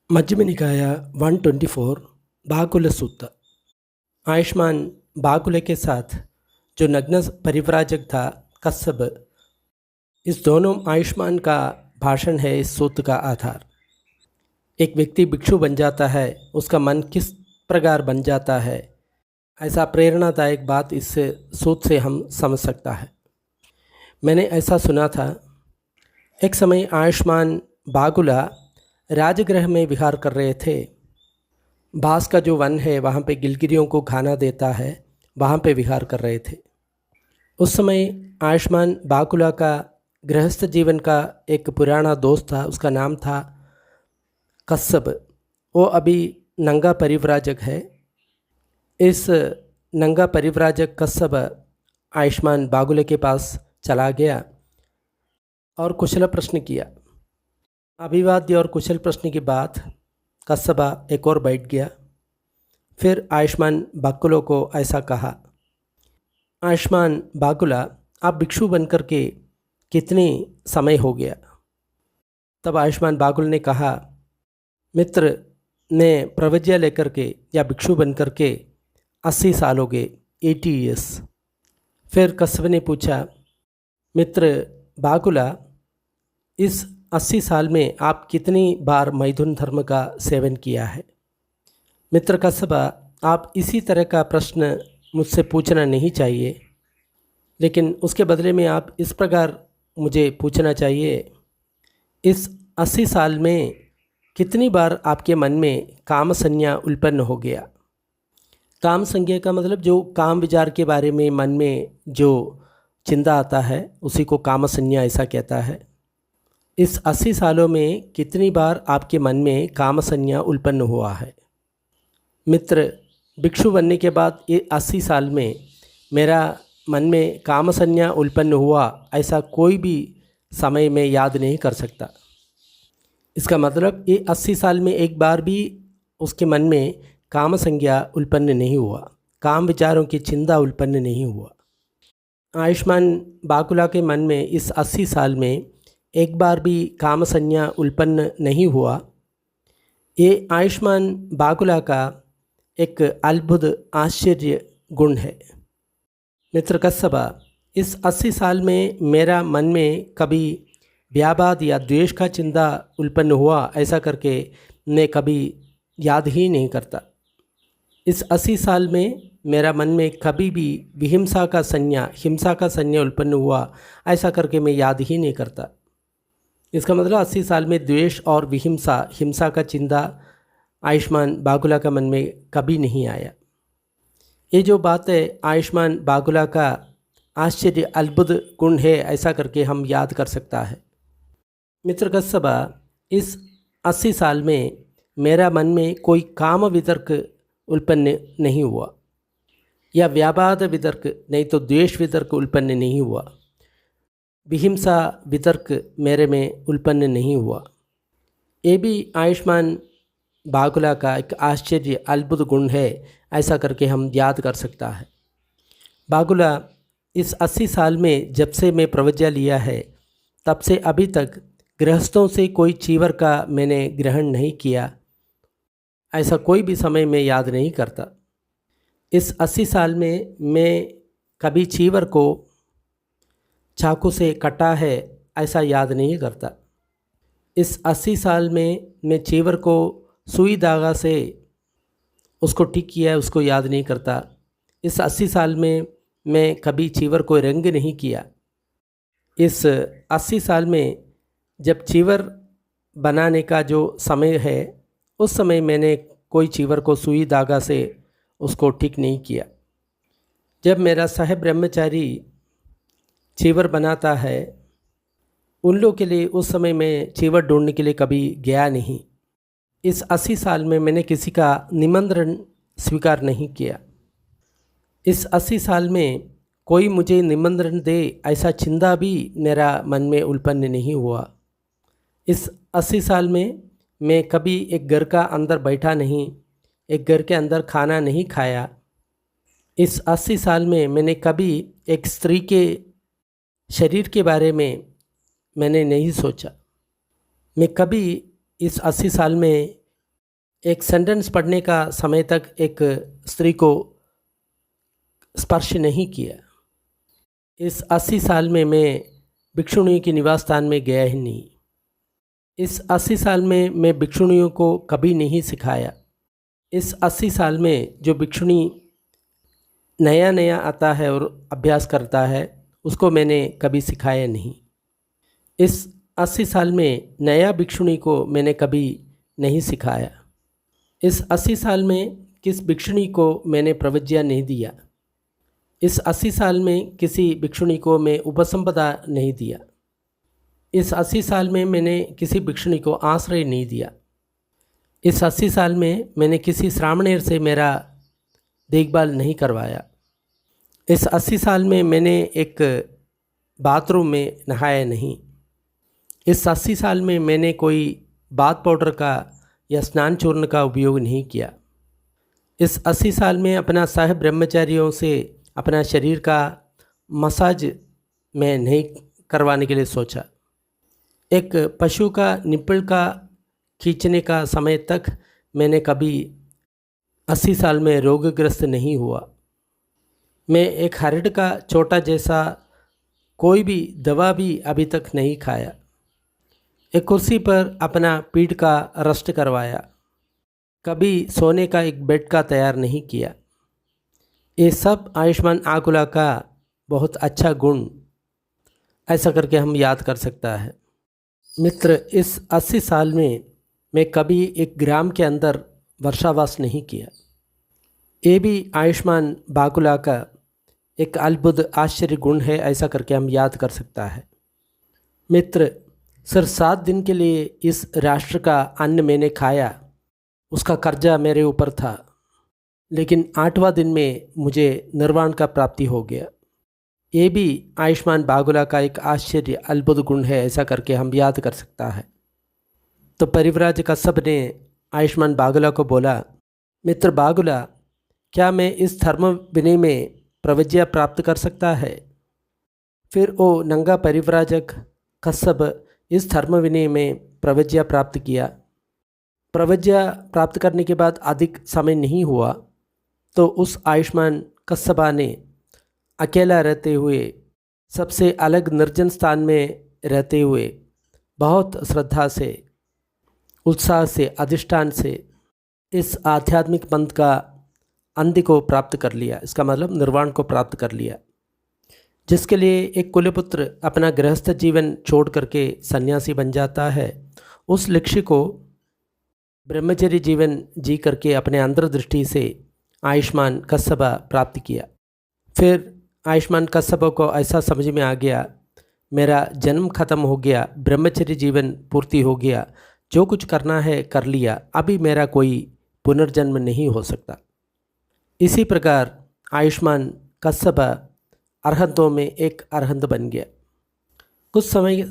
मध्यम निकाय 124 बाकुल सूत्र। आयुष्मान बाकुल के साथ जो नग्न परिव्राजक था कस्सब, इस दोनों आयुष्मान का भाषण है इस सूत्र का आधार। एक व्यक्ति भिक्षु बन जाता है, उसका मन किस प्रकार बन जाता है, ऐसा प्रेरणादायक बात इस सूत्र से हम समझ सकता है। मैंने ऐसा सुना था, एक समय आयुष्मान बाकुला राजगृह में विहार कर रहे थे। बांस का जो वन है वहाँ पे गिलगिरियों को खाना देता है, वहाँ पे विहार कर रहे थे। उस समय आयुष्मान बाकुला का गृहस्थ जीवन का एक पुराना दोस्त था, उसका नाम था कस्सब। वो अभी नंगा परिव्राजक है। इस नंगा परिव्राजक कस्सब आयुष्मान बाकुले के पास चला गया और कुशल प्रश्न किया। अभिवाद्य और कुशल प्रश्न के बाद कस्सबा एक और बैठ गया। फिर आयुष्मान बाकुला को ऐसा कहा, आयुष्मान बाकुला, आप भिक्षु बनकर के कितने समय हो गया? तब आयुष्मान बाकुल ने कहा, मित्र ने प्रवज्ञा लेकर के या भिक्षु बनकर के 80 साल हो गए, 80 ईयर्स। फिर कस्सब ने पूछा, मित्र बाकुला, इस 80 साल में आप कितनी बार मैथुन धर्म का सेवन किया है? मित्र कस्सबा, आप इसी तरह का प्रश्न मुझसे पूछना नहीं चाहिए, लेकिन उसके बदले में आप इस प्रकार मुझे पूछना चाहिए, इस 80 साल में कितनी बार आपके मन में काम संज्ञा उत्पन्न हो गया? काम संज्ञा का मतलब जो काम विचार के बारे में मन में जो चिंता आता है उसी को काम संज्ञा ऐसा कहता है। इस 80 सालों में कितनी बार आपके मन में काम संज्ञा उत्पन्न हुआ है? मित्र, भिक्षु बनने के बाद ये 80 साल में मेरा मन में काम संज्ञा उत्पन्न हुआ ऐसा कोई भी समय में याद नहीं कर सकता। इसका मतलब ये 80 साल में एक बार भी उसके मन में काम संज्ञा उत्पन्न नहीं हुआ, काम विचारों की चिंता उत्पन्न नहीं हुआ। आयुष्मान बाकुला के मन में इस 80 साल में एक बार भी काम संज्ञा उत्पन्न नहीं हुआ। ये आयुष्मान बाकुला का एक अद्भुत आश्चर्य गुण है। मित्र कस्सबा, इस 80 साल में मेरा मन में कभी व्यापाद या द्वेष का चिंता उत्पन्न हुआ ऐसा करके मैं कभी याद ही नहीं करता। इस 80 साल में मेरा मन में कभी भी विहिंसा का संज्ञा, हिंसा का संज्ञा उत्पन्न हुआ ऐसा करके मैं याद ही नहीं करता। इसका मतलब 80 साल में द्वेष और विहिंसा, हिंसा का चिंता आयुष्मान बाकुला का मन में कभी नहीं आया। ये जो बात है आयुष्मान बाकुला का आश्चर्य अद्भुत गुण है ऐसा करके हम याद कर सकता है। मित्र कस्सबा, इस 80 साल में मेरा मन में कोई काम वितर्क उत्पन्न नहीं हुआ या व्यापाद वितर्क नहीं तो द्वेष वितर्क उत्पन्न नहीं हुआ, विहिंसा वितर्क मेरे में उत्पन्न नहीं हुआ। ये भी आयुष्मान बाकुला का एक आश्चर्य अद्भुत गुण है ऐसा करके हम याद कर सकता है। बाकुला, इस 80 साल में जब से मैं प्रवज्ञा लिया है तब से अभी तक गृहस्थों से कोई चीवर का मैंने ग्रहण नहीं किया, ऐसा कोई भी समय में याद नहीं करता। इस 80 साल में मैं कभी चीवर को चाकू से कटा है ऐसा याद नहीं करता। इस 80 साल में मैं चीवर को सुई धागा से उसको ठीक किया है उसको याद नहीं करता। इस 80 साल में मैं कभी चीवर को रंग नहीं किया। इस 80 साल में जब चीवर बनाने का जो समय है उस समय मैंने कोई चीवर को सुई धागा से उसको ठीक नहीं किया। जब मेरा साहब ब्रह्मचारी चीवर बनाता है उन लोगों के लिए उस समय मैं चीवर ढूंढने के लिए कभी गया नहीं। इस 80 साल में मैंने किसी का निमंत्रण स्वीकार नहीं किया। इस 80 साल में कोई मुझे निमंत्रण दे ऐसा चिंता भी मेरा मन में उत्पन्न नहीं हुआ। इस 80 साल में मैं कभी एक घर का अंदर बैठा नहीं, एक घर के अंदर खाना नहीं खाया। इस 80 साल में मैंने कभी एक स्त्री के शरीर के बारे में मैंने नहीं सोचा। मैं कभी इस 80 साल में एक सेंटेंस पढ़ने का समय तक एक स्त्री को स्पर्श नहीं किया। इस 80 साल में मैं भिक्षुणियों के निवास स्थान में गया ही नहीं। इस 80 साल में मैं भिक्षुणियों को कभी नहीं सिखाया। इस 80 साल में जो भिक्षुणी नया नया आता है और अभ्यास करता है उसको मैंने कभी सिखाया नहीं। इस 80 साल में नया भिक्षुणी को मैंने कभी नहीं सिखाया। इस 80 साल में किस भिक्षुणी को मैंने प्रवज्ञा नहीं दिया। इस 80 साल में किसी भिक्षुणी को मैं उपसंपदा नहीं दिया। इस 80 साल में मैंने किसी भिक्षुणी को आश्रय नहीं दिया। इस 80 साल में मैंने किसी श्रामणेर से मेरा देखभाल नहीं करवाया। इस 80 साल में मैंने एक बाथरूम में नहाया नहीं। इस 80 साल में मैंने कोई बाथ पाउडर का या स्नान चूर्ण का उपयोग नहीं किया। इस 80 साल में अपना सह ब्रह्मचारियों से अपना शरीर का मसाज मैं नहीं करवाने के लिए सोचा। एक पशु का निप्पल का खींचने का समय तक मैंने कभी 80 साल में रोगग्रस्त नहीं हुआ। मैं एक हरड़ का छोटा जैसा कोई भी दवा भी अभी तक नहीं खाया। एक कुर्सी पर अपना पीठ का रेस्ट करवाया। कभी सोने का एक बेड का तैयार नहीं किया। ये सब आयुष्मान आकुला का बहुत अच्छा गुण ऐसा करके हम याद कर सकता है। मित्र, इस 80 साल में मैं कभी एक ग्राम के अंदर वर्षावास नहीं किया। ये भी आयुष्मान बाकुला का एक अद्भुत आश्चर्य गुण है ऐसा करके हम याद कर सकता है। मित्र, सिर्फ 7 दिन के लिए इस राष्ट्र का अन्न मैंने खाया, उसका कर्जा मेरे ऊपर था, लेकिन 8वां दिन में मुझे निर्वाण का प्राप्ति हो गया। ये भी आयुष्मान बाकुला का एक आश्चर्य अद्भुत गुण है ऐसा करके हम याद कर सकता है। तो परिव्राजक कश्यप ने आयुष्मान बाकुला को बोला, मित्र बाकुला, क्या मैं इस धर्म विनय में प्रवज्ञा प्राप्त कर सकता है? फिर वो नंगा परिव्राजक कश्यप इस धर्म विनय में प्रवज्ञा प्राप्त किया। प्रवज्ञा प्राप्त करने के बाद अधिक समय नहीं हुआ तो उस आयुष्मान कश्यपा ने अकेला रहते हुए, सबसे अलग निर्जन स्थान में रहते हुए बहुत श्रद्धा से, उत्साह से, अधिष्ठान से इस आध्यात्मिक पंथ का अंधि को प्राप्त कर लिया। इसका मतलब निर्वाण को प्राप्त कर लिया। जिसके लिए एक कुलपुत्र अपना गृहस्थ जीवन छोड़ करके सन्यासी बन जाता है, उस लक्ष्य को ब्रह्मचर्य जीवन जी करके अपने अंतर्दृष्टि से आयुष्मान कश्यप प्राप्त किया। फिर आयुष्मान कश्यप को ऐसा समझ में आ गया, मेरा जन्म खत्म हो गया, ब्रह्मचर्य जीवन पूर्ति हो गया, जो कुछ करना है कर लिया, अभी मेरा कोई पुनर्जन्म नहीं हो सकता। इसी प्रकार आयुष्मान कश्यप अरहंतों में एक अरहंत बन गया। कुछ समय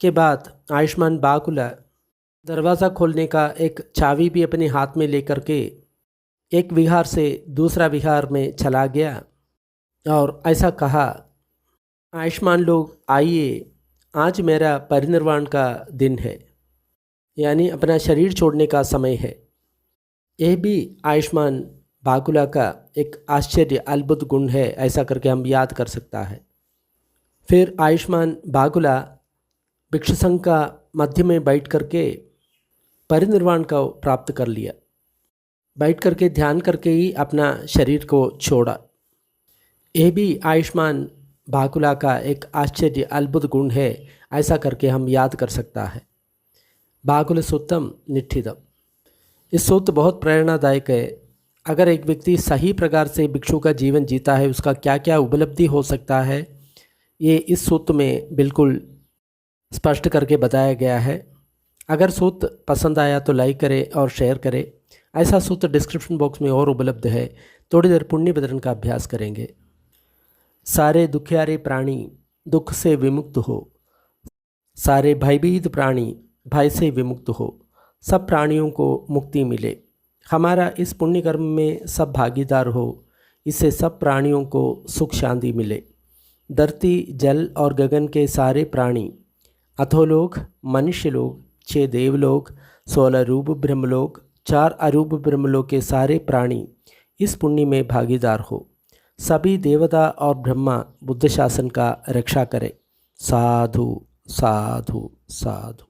के बाद आयुष्मान बाकुला दरवाज़ा खोलने का एक चाबी भी अपने हाथ में लेकर के एक विहार से दूसरा विहार में चला गया और ऐसा कहा, आयुष्मान लोग आइए, आज मेरा परिनिर्वाण का दिन है, यानी अपना शरीर छोड़ने का समय है। यह भी आयुष्मान बाकुला का एक आश्चर्य अद्भुत गुण है ऐसा करके हम याद कर सकता है। फिर आयुष्मान बाकुला भिक्षु संघ का मध्य में बैठ करके परिनिर्वाण को प्राप्त कर लिया। बैठ करके ध्यान करके ही अपना शरीर को छोड़ा। यह भी आयुष्मान बाकुला का एक आश्चर्य अद्भुत गुण है ऐसा करके हम याद कर सकता है। बाकुल सूत्तम निठितम, इस सूत्र बहुत प्रेरणादायक है। अगर एक व्यक्ति सही प्रकार से भिक्षु का जीवन जीता है, उसका क्या क्या उपलब्धि हो सकता है, ये इस सूत्र में बिल्कुल स्पष्ट करके बताया गया है। अगर सूत्र पसंद आया तो लाइक करें और शेयर करें। ऐसा सूत्र डिस्क्रिप्शन बॉक्स में और उपलब्ध है। थोड़ी देर पुण्य वितरण का अभ्यास करेंगे। सारे दुखियारे प्राणी दुख से विमुक्त हो, सारे भयभीत प्राणी भय से विमुक्त हो, सब प्राणियों को मुक्ति मिले। हमारा इस पुण्य कर्म में सब भागीदार हो, इससे सब प्राणियों को सुख शांति मिले। धरती, जल और गगन के सारे प्राणी, अधोलोक, मनुष्य लोग, 6 देवलोक, 16 रूप ब्रह्मलोक, 4 अरूप ब्रह्मलोक के सारे प्राणी इस पुण्य में भागीदार हो। सभी देवता और ब्रह्मा बुद्ध शासन का रक्षा करें। साधु साधु साधु।